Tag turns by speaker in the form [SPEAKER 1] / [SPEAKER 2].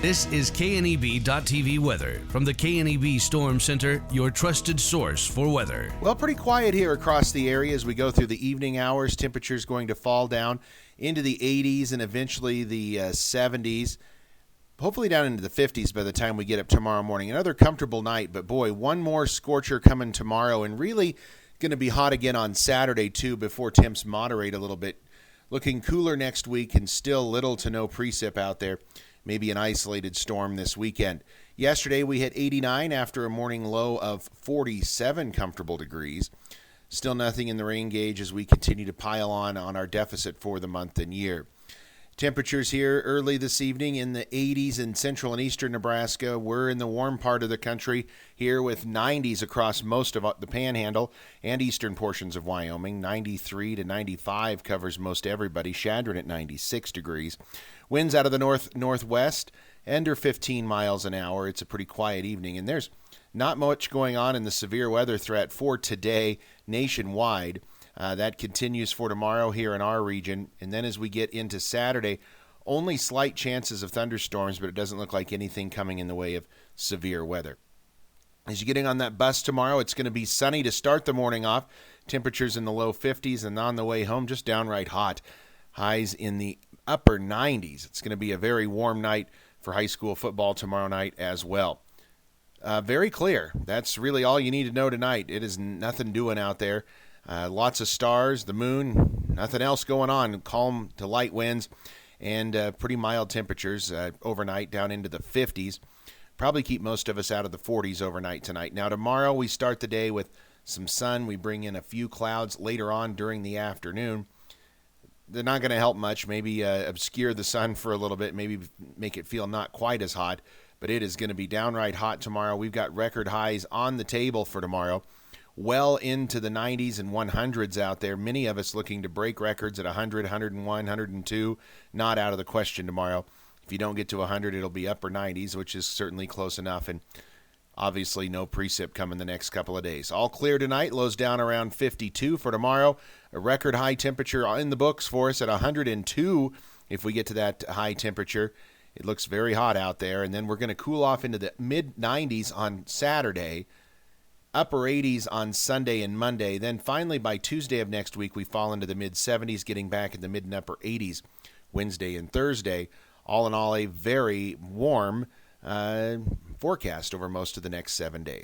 [SPEAKER 1] This is KNEB.TV weather from the KNEB Storm Center, your trusted source for weather.
[SPEAKER 2] Well, pretty quiet here across the area as we go through the evening hours. Temperatures going to fall down into the 80s and eventually the 70s. Hopefully down into the 50s by the time we get up tomorrow morning. Another comfortable night, but boy, one more scorcher coming tomorrow and really going to be hot again on Saturday too before temps moderate a little bit. Looking cooler next week and still little to no precip out there. Maybe an isolated storm this weekend. Yesterday we hit 89 after a morning low of 47 comfortable degrees. Still nothing in the rain gauge as we continue to pile on our deficit for the month and year. Temperatures here early this evening in the 80s in central and eastern Nebraska. We're in the warm part of the country here with 90s across most of the panhandle and eastern portions of Wyoming. 93 to 95 covers most everybody. Chadron at 96 degrees. Winds out of the northwest under 15 miles an hour. It's a pretty quiet evening, and there's not much going on in the severe weather threat for today nationwide. That continues for tomorrow here in our region. And then as we get into Saturday, only slight chances of thunderstorms, but it doesn't look like anything coming in the way of severe weather. As you're getting on that bus tomorrow, it's going to be sunny to start the morning off. Temperatures in the low 50s, and on the way home, just downright hot. Highs in the upper 90s. It's going to be a very warm night for high school football tomorrow night as well. Very clear. That's really all you need to know tonight. It is nothing doing out there. Lots of stars, the moon, nothing else going on. Calm to light winds and pretty mild temperatures overnight down into the 50s. Probably keep most of us out of the 40s overnight tonight. Now tomorrow we start the day with some sun. We bring in a few clouds later on during the afternoon. They're not going to help much. Maybe obscure the sun for a little bit, maybe make it feel not quite as hot, but it is going to be downright hot tomorrow. We've got record highs on the table for tomorrow. Well into the 90s and 100s out there. Many of us looking to break records at 100, 101, 102. Not out of the question tomorrow. If you don't get to 100, it'll be upper 90s, which is certainly close enough. And obviously no precip coming the next couple of days. All clear tonight. Lows down around 52 for tomorrow. A record high temperature in the books for us at 102 if we get to that high temperature. It looks very hot out there. And then we're going to cool off into the mid-90s on Saturday. Upper 80s on Sunday and Monday. Then finally by Tuesday of next week, we fall into the mid-70s, getting back in the mid and upper 80s Wednesday and Thursday. All in all, a very warm forecast over most of the next 7 days.